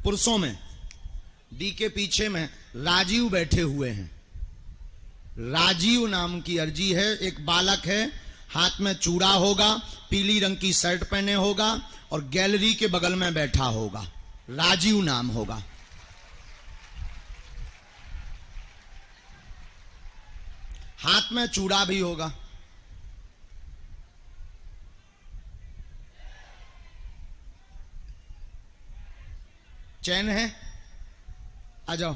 पुरुषों में डी के पीछे में राजीव बैठे हुए हैं। राजीव नाम की अर्जी है। एक बालक है, हाथ में चूड़ा होगा, पीली रंग की शर्ट पहने होगा और गैलरी के बगल में बैठा होगा। राजीव नाम होगा। हाथ में चूड़ा भी होगा। चैन है, आ जाओ।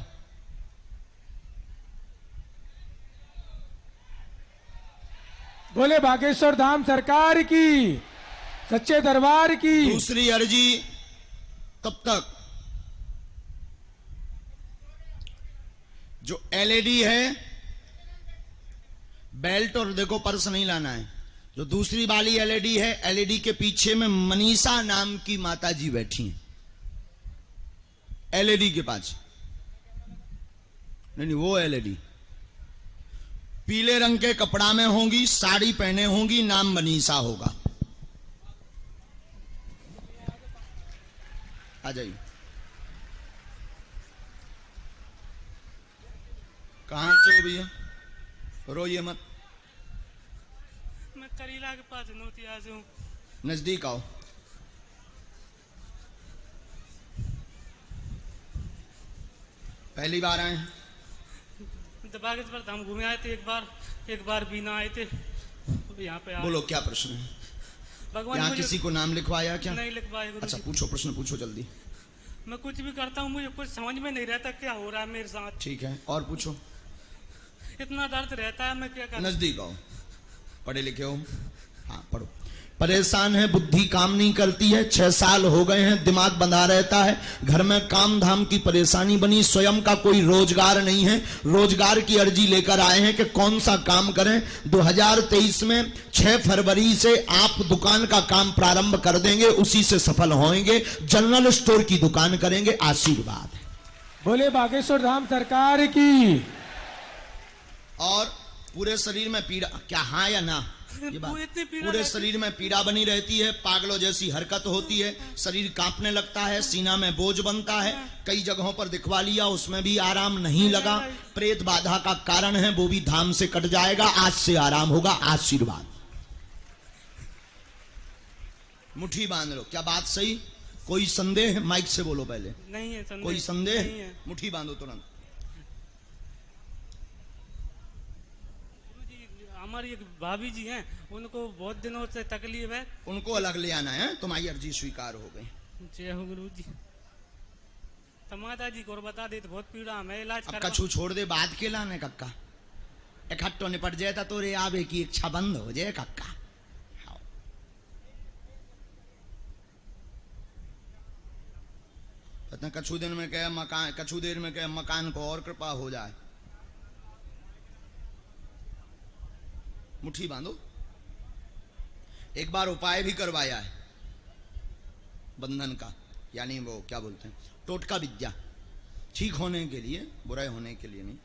बोले बागेश्वर धाम सरकार की, सच्चे दरबार की। दूसरी अर्जी तब तक जो एलईडी है, बेल्ट और देखो पर्स नहीं लाना है। जो दूसरी वाली एलईडी है, एलईडी के पीछे में मनीषा नाम की माता जी बैठी हैं। एलईडी के पास नहीं, वो एलईडी पीले रंग के कपड़ा में होंगी, साड़ी पहने होंगी, नाम मनीषा होगा। आ जाइए। कहां से हो भैया? रोइए मत। मैं करीला के पास नोतिया से हूँ। नजदीक आओ। पहली बार आए हैं? बागेश्वर धाम घूमे आए थे एक बार बिना आए थे यहाँ पे। बोलो क्या प्रश्न है? भगवान यहाँ किसी को नाम लिखवाया क्या? नहीं लिखवाया। अच्छा पूछो, प्रश्न पूछो जल्दी। मैं कुछ भी करता हूँ, मुझे कुछ समझ में नहीं रहता क्या हो रहा है मेरे साथ। ठीक है, और पूछो। इतना दर्द रहता है, मैं क्या करूं? नजदीक आओ। पढ़े लिखे हो? हाँ पढ़ो। परेशान है, बुद्धि काम नहीं करती है, 6 साल हो गए हैं, दिमाग बंधा रहता है, घर में काम धाम की परेशानी बनी, स्वयं का कोई रोजगार नहीं है। रोजगार की अर्जी लेकर आए हैं कि कौन सा काम करें। 2023 में 6 फरवरी से आप दुकान का काम प्रारंभ कर देंगे, उसी से सफल होंगे। जनरल स्टोर की दुकान करेंगे। आशीर्वाद। बोले बागेश्वर धाम सरकार की। और पूरे शरीर में पीड़ा, क्या हाँ या ना? ये बात, पूरे शरीर में पीड़ा बनी रहती है, पागलों जैसी हरकत होती है, शरीर कांपने लगता है, सीना में बोझ बनता है। कई जगहों पर दिखवा लिया, उसमें भी आराम नहीं लगा। प्रेत बाधा का कारण है, वो भी धाम से कट जाएगा। आज से आराम होगा। आशीर्वाद। मुट्ठी बांध लो। क्या बात सही? कोई संदेह? माइक से बोलो पहले। नहीं है संदेह। कोई संदेह? नहीं है। मुट्ठी बांधो तुरंत। हमारी एक भाभी जी हैं, उनको बहुत दिनों से तकलीफ है। उनको अलग ले आना है। तुम्हारी अर्जी स्वीकार हो गई। जय हो गुरु जी। माता जी को बता दे तो बहुत पीड़ा में इलाज अब कछु छोड़ दे, बाद के लाने कक्का इकट्ठो निपट जाए तो रे आवे की इच्छा बंद हो जाए कक्का। कछु दिन में कहे मकान, कछु देर में कहे मकान को और कृपा हो जाए। मुट्ठी बांधो। एक बार उपाय भी करवाया है बंधन का, यानी वो क्या बोलते हैं, टोटका विद्या, ठीक होने के लिए, बुराई होने के लिए नहीं।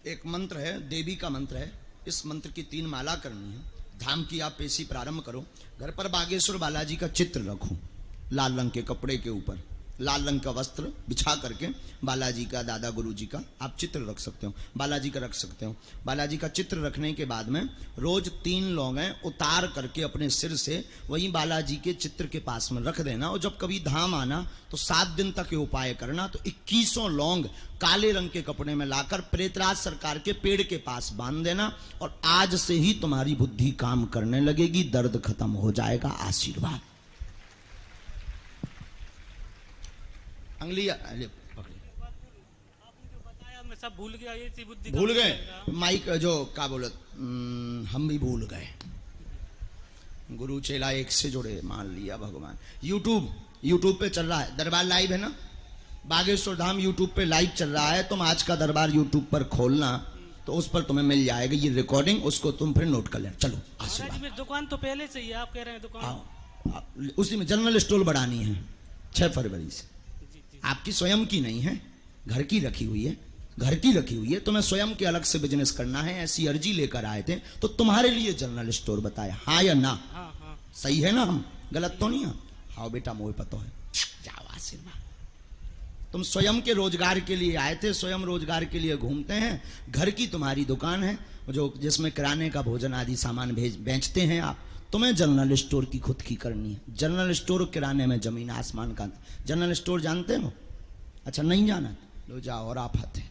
एक मंत्र है, देवी का मंत्र है। इस मंत्र की 3 माला करनी है। धाम की आप पेशी प्रारंभ करो। घर पर बागेश्वर बालाजी का चित्र रखो, लाल रंग के कपड़े के ऊपर लाल रंग का वस्त्र बिछा करके बालाजी का, दादा गुरु जी का आप चित्र रख सकते हो, बालाजी का रख सकते हो। बालाजी का चित्र रखने के बाद में रोज 3 लौंगें उतार करके अपने सिर से वहीं बालाजी के चित्र के पास में रख देना। और जब कभी धाम आना तो 7 दिन तक ये उपाय करना। तो 21 लौंग काले रंग के कपड़े में लाकर प्रेतराज सरकार के पेड़ के पास बांध देना। और आज से ही तुम्हारी बुद्धि काम करने लगेगी, दर्द खत्म हो जाएगा। आशीर्वाद। अंगली पकड़ी। मैं सब भूल गया, ये सी बुद्धि भूल गए। माइक जो क्या बोले, हम भी भूल गए। गुरु चेला एक से जुड़े, मान लिया भगवान। यूट्यूब पे चल रहा है दरबार, लाइव है ना। बागेश्वर धाम यूट्यूब पे लाइव चल रहा है। तुम आज का दरबार यूट्यूब पर खोलना तो उस पर तुम्हें मिल जाएगा ये रिकॉर्डिंग, उसको तुम फिर नोट कर लेना। चलो आशीर्वाद। दुकान तो पहले से ही है, आप कह रहे हैं दुकान उसी में जनरल स्टोर बढ़ानी है 6 फरवरी से। आपकी स्वयं की नहीं है, घर की रखी हुई है, घर की रखी हुई है। तुम्हें स्वयं के अलग से बिजनेस करना है, ऐसी अर्जी लेकर आए थे तो तुम्हारे लिए जनरल स्टोर बताया। हाँ या ना? हाँ। सही है ना? हम गलत तो नहीं है? हाँ बेटा मोह पतो है। जाओ आशीर्वाद। तुम स्वयं के रोजगार के लिए आए थे, स्वयं रोजगार के लिए घूमते हैं। घर की तुम्हारी दुकान है जो जिसमें किराने का भोजन आदि सामान बेचते हैं आप। तुम्हें जनरल स्टोर की खुद की करनी है। जनरल स्टोर किराने में जमीन आसमान का। जनरल स्टोर जानते हो? अच्छा नहीं जाना, लो जाओ और आप आते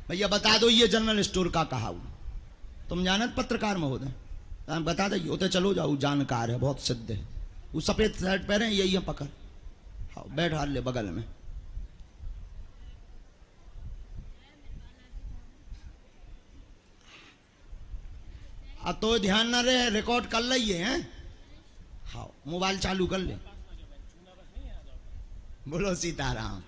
भैया बता दो ये जनरल स्टोर का कहा हूं। तुम जानत पत्रकार महोदय, बता दो होते चलो जाओ, जानकार है, बहुत सिद्ध है। वो सफेद शर्ट पहने यही है, पकड़ हाँ बैठ हाल ले बगल में। तो ध्यान ना रहे, रिकॉर्ड कर लिये हैं। हाँ मोबाइल चालू कर ले। बोलो सीताराम।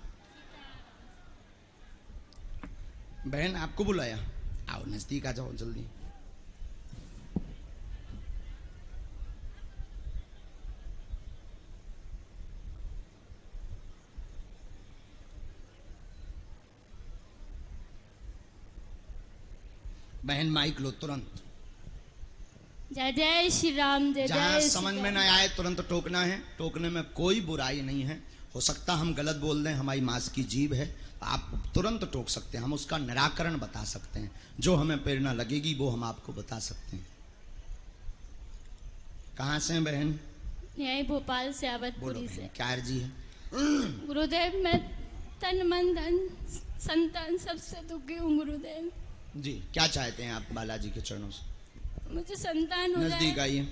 बहन आपको बुलाया, आओ नजदीक आ जाओ जल्दी। बहन माइक लो तुरंत। जय जय श्री राम। जय जहां जय समझ में ना आए तुरंत टोकना है। टोकने में कोई बुराई नहीं है। हो सकता हम गलत बोल दें, हमारी मांस की जीभ है, आप तुरंत टोक सकते हैं। हम उसका निराकरण बता सकते हैं। जो हमें प्रेरणा लगेगी वो हम आपको बता सकते हैं। कहाँ से हैं बहन? यही भोपाल से, बोलो आवतपुरी बहन, से। क्या अर्जी है? गुरुदेव मैं तन मन धन संतान सबसे दुखी हूँ गुरुदेव। जी क्या चाहते हैं आप बालाजी के चरणों से? मुझे संतान हो नजदीक जाए। आइए।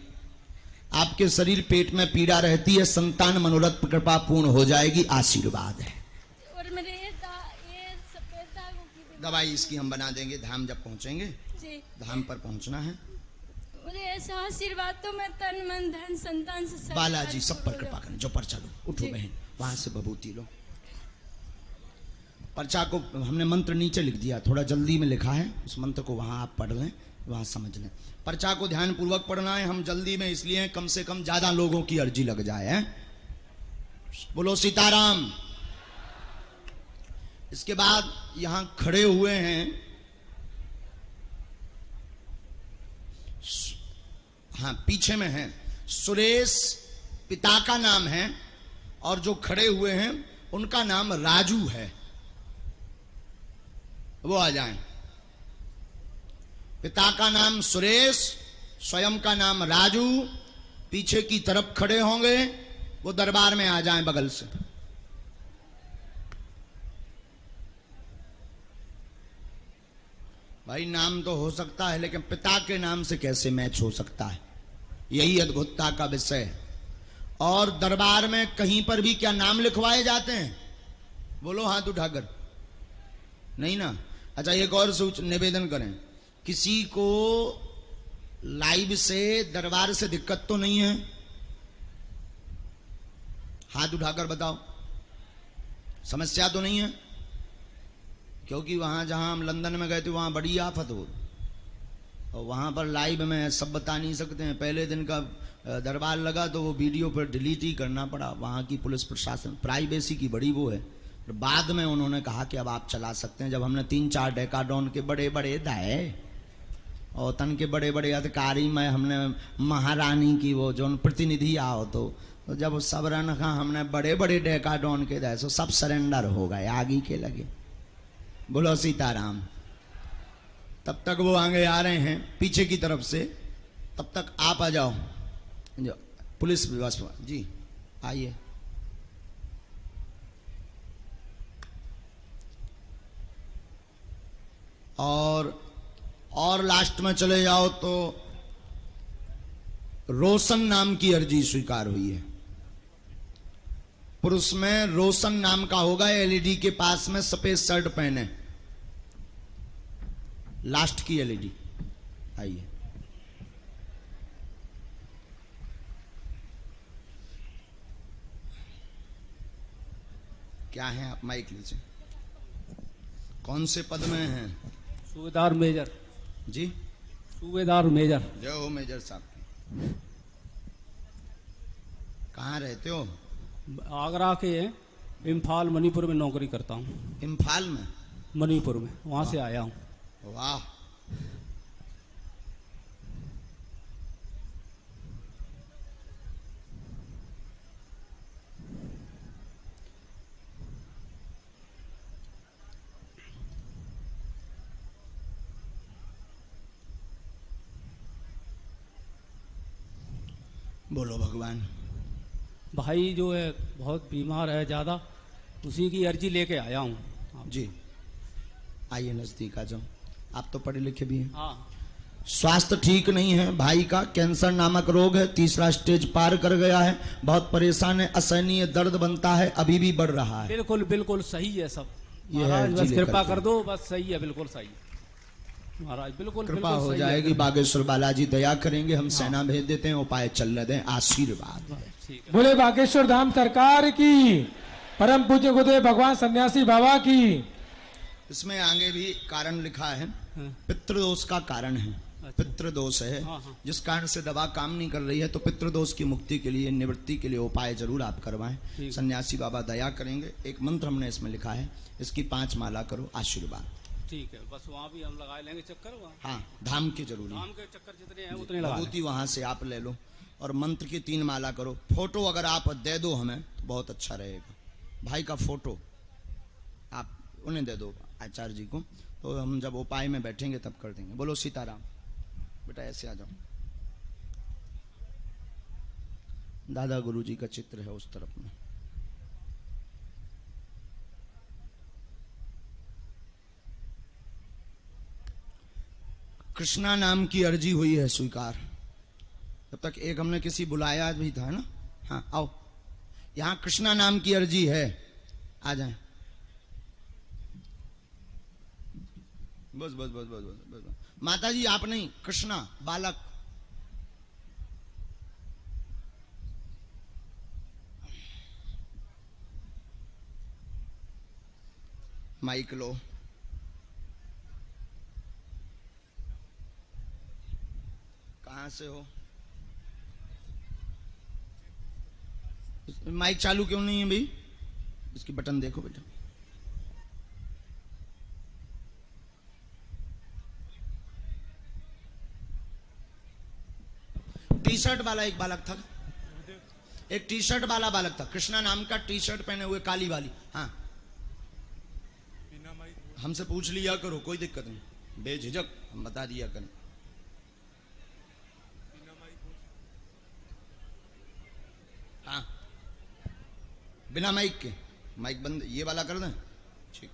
आपके शरीर पेट में पीड़ा रहती है, संतान मनोरथ कृपा पूर्ण हो जाएगी, आशीर्वाद है। और मेरे ये सफेद दागों की दवाई इसकी हम बना देंगे। धाम जब पहुंचेंगे, जी धाम पर पहुंचना है। मुझे ऐसा आशीर्वाद तो मैं तन मन धन संतान से बालाजी सब पर कृपा करें। जो पर्चा लो, उठो जी। बहन, वहां से बभूति लो। पर्चा को हमने मंत्र नीचे लिख दिया, थोड़ा जल्दी में लिखा है, उस मंत्र को वहां आप पढ़ लें, वहां समझ लें। पर्चा को ध्यान पूर्वक पढ़ना है। हम जल्दी में इसलिए कम से कम ज्यादा लोगों की अर्जी लग जाए है? बोलो सीताराम। इसके बाद यहां खड़े हुए हैं, हाँ पीछे में है सुरेश, पिता का नाम है, और जो खड़े हुए हैं उनका नाम राजू है। वो आ जाएं। पिता का नाम सुरेश, स्वयं का नाम राजू, पीछे की तरफ खड़े होंगे, वो दरबार में आ जाएं बगल से। भाई नाम तो हो सकता है लेकिन पिता के नाम से कैसे मैच हो सकता है? यही अद्भुतता का विषय है। और दरबार में कहीं पर भी क्या नाम लिखवाए जाते हैं? बोलो हाथ उठाकर। नहीं ना? अच्छा एक और निवेदन करें, किसी को लाइव से दरबार से दिक्कत तो नहीं है? हाथ उठाकर बताओ, समस्या तो नहीं है? क्योंकि वहां जहां हम लंदन में गए थे वहां बड़ी आफत हो, और वहां पर लाइव में सब बता नहीं सकते हैं। पहले दिन का दरबार लगा तो वो वीडियो पर डिलीट ही करना पड़ा। वहां की पुलिस प्रशासन प्राइवेसी की बड़ी वो है। बाद में उन्होंने कहा कि अब आप चला सकते हैं। जब हमने 3-4 डेकाडॉन के बड़े बड़े दाए और तन के बड़े बड़े अधिकारी में हमने महारानी की वो जो प्रतिनिधि आओ, तो जब सब रन का हमने बड़े बड़े डेकाडॉन के दाए तो सब सरेंडर हो गए, आगे के लगे। बोलो सीताराम। तब तक वो आगे आ रहे हैं पीछे की तरफ से, तब तक आप आ जाओ। जो पुलिस व्यवस्था जी आइए। और लास्ट में चले जाओ तो रोशन नाम की अर्जी स्वीकार हुई है। पुरुष में रोशन नाम का होगा, एलईडी के पास में सफेद शर्ट पहने, लास्ट की एलईडी। आइए। क्या है आप माइक लीजिए। कौन से पद में हैं? सूबेदार मेजर जी, सूबेदार मेजर। जय हो मेजर साहब की। कहाँ रहते हो? आगरा के हैं, इम्फाल मणिपुर में नौकरी करता हूँ। इम्फाल में? मणिपुर में, वहाँ से आया हूँ। वाह। बोलो भगवान। भाई जो है बहुत बीमार है ज़्यादा, उसी की अर्जी लेके आया हूँ। जी आइए नजदीक आ जाओ, आप तो पढ़े लिखे भी हैं। हाँ। स्वास्थ्य ठीक नहीं है भाई का, कैंसर नामक रोग है, 3रा स्टेज पार कर गया है, बहुत परेशान है, असहनीय दर्द बनता है, अभी भी बढ़ रहा है। बिल्कुल बिल्कुल सही है सब ये है महाराज, बस अर्जी कृपा लेकर कर दो, बस सही है, बिल्कुल सही महाराज, बिल्कुल कृपा बिल्कुल हो सही जाएगी। है। बागेश्वर बालाजी दया करेंगे, हम सेना भेज देते हैं, उपाय चल रहे हैं, आशीर्वाद। ठीक है। बोले बागेश्वर धाम सरकार की, परम पूज्य गुरुदेव भगवान सन्यासी बाबा की। इसमें आगे भी कारण लिखा है, हाँ। पितृदोष का कारण है। अच्छा। पितृदोष है, हाँ, हाँ। जिस कारण से दवा काम नहीं कर रही है, तो पितृदोष की मुक्ति के लिए, निवृत्ति के लिए उपाय जरूर आप करवाएं। ठीक। सन्यासी बाबा दया करेंगे। एक मंत्र हमने इसमें लिखा है, इसकी 5 माला करो, आशीर्वाद। ठीक है, बस वहाँ भी हम लगा लेंगे चक्कर, वहाँ हाँ धाम की जरूरी धाम के चक्कर जितने हैं उतने लगा विभूति वहां से आप ले लो, और मंत्र की 3 माला करो। फोटो अगर आप दे दो हमें तो बहुत अच्छा रहेगा। भाई का फोटो आप उन्हें दे दो आचार्य जी को, तो हम जब उपाय में बैठेंगे तब कर देंगे। बोलो सीताराम। बेटा ऐसे आ जाओ, दादा गुरु जी का चित्र है उस तरफ में। कृष्णा नाम की अर्जी हुई है स्वीकार। जब तक एक हमने किसी बुलाया भी था ना, हाँ आओ, यहां कृष्णा नाम की अर्जी है, आ जाए। बस बस बस बस बस बस, बस। माता जी आप नहीं, कृष्णा बालक। माइक लो। कहां से हो? माइक चालू क्यों नहीं है भाई? इसकी बटन देखो बेटा। टी शर्ट वाला एक बालक था, एक टी शर्ट वाला बालक था, कृष्णा नाम का टी शर्ट पहने हुए काली वाली। हाँ हमसे पूछ लिया करो, कोई दिक्कत नहीं, बेझिझक हम बता दिया करें। हाँ बिना माइक के, माइक बंद, ये वाला कर दें। ठीक,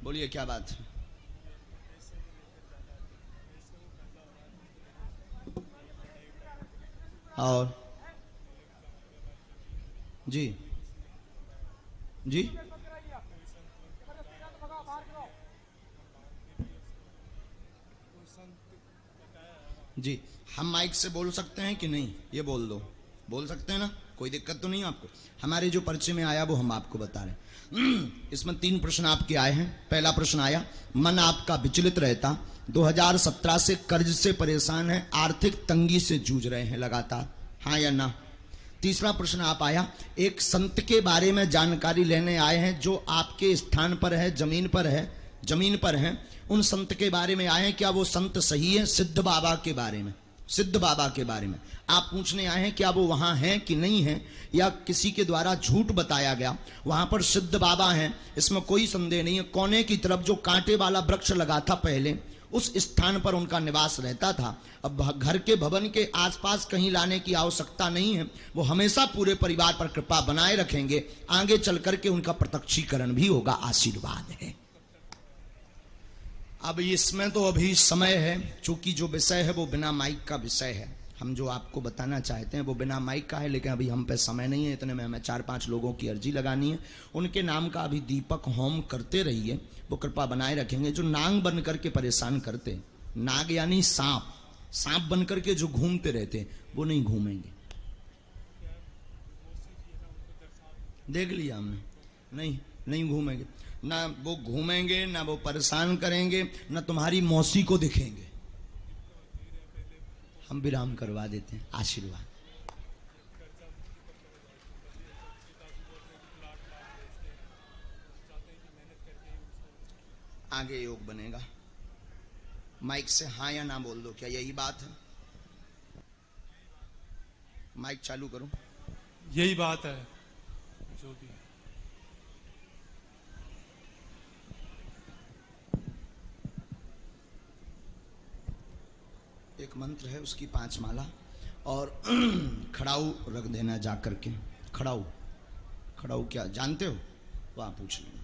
बोलिए क्या बात है? और जी जी जी, हम माइक से बोल सकते हैं कि नहीं? ये बोल दो, बोल सकते हैं ना, कोई दिक्कत तो नहीं आपको? हमारे जो परिचय में आया वो हम आपको बता रहे हैं। इसमें 3 प्रश्न आपके आए हैं। पहला प्रश्न आया, मन आपका विचलित रहता, 2017 से कर्ज से परेशान है, आर्थिक तंगी से जूझ रहे हैं लगातार, हाँ या ना? तीसरा प्रश्न आप आया, एक संत के बारे में जानकारी लेने आए हैं जो आपके स्थान पर है, जमीन पर है, उन संत के बारे में आए हैं, क्या वो संत सही है? सिद्ध बाबा के बारे में, सिद्ध बाबा के बारे में आप पूछने आए हैं, क्या वो वहां हैं कि नहीं है, या किसी के द्वारा झूठ बताया गया? वहां पर सिद्ध बाबा हैं, इसमें कोई संदेह नहीं है। कोने की तरफ जो कांटे वाला वृक्ष लगा था पहले, उस स्थान पर उनका निवास रहता था। अब घर के भवन के आसपास कहीं लाने की आवश्यकता नहीं है, वो हमेशा पूरे परिवार पर कृपा बनाए रखेंगे, आगे चल करके उनका प्रत्यक्षीकरण भी होगा, आशीर्वाद है। अब इसमें तो अभी समय है, चूंकि जो विषय है वो बिना माइक का विषय है, हम जो आपको बताना चाहते हैं वो बिना माइक का है, लेकिन अभी हम पे समय नहीं है, इतने में हमें 4-5 लोगों की अर्जी लगानी है। उनके नाम का अभी दीपक होम करते रहिए, वो कृपा बनाए रखेंगे। जो नाग बन करके परेशान करते, नाग यानी सांप, सांप बन करके जो घूमते रहते, वो नहीं घूमेंगे। देख लिया हमने, नहीं घूमेंगे, ना वो घूमेंगे, ना वो परेशान करेंगे, ना तुम्हारी मौसी को दिखेंगे। हम विराम करवा देते हैं, आशीर्वाद। आगे योग बनेगा। माइक से हाँ या ना बोल दो, क्या यही बात है? माइक चालू करो। यही बात है जो भी। एक मंत्र है उसकी 5 माला, और खड़ाऊ रख देना जा करके। खड़ाऊ, खड़ाऊ क्या जानते हो? वहाँ पूछ लेना।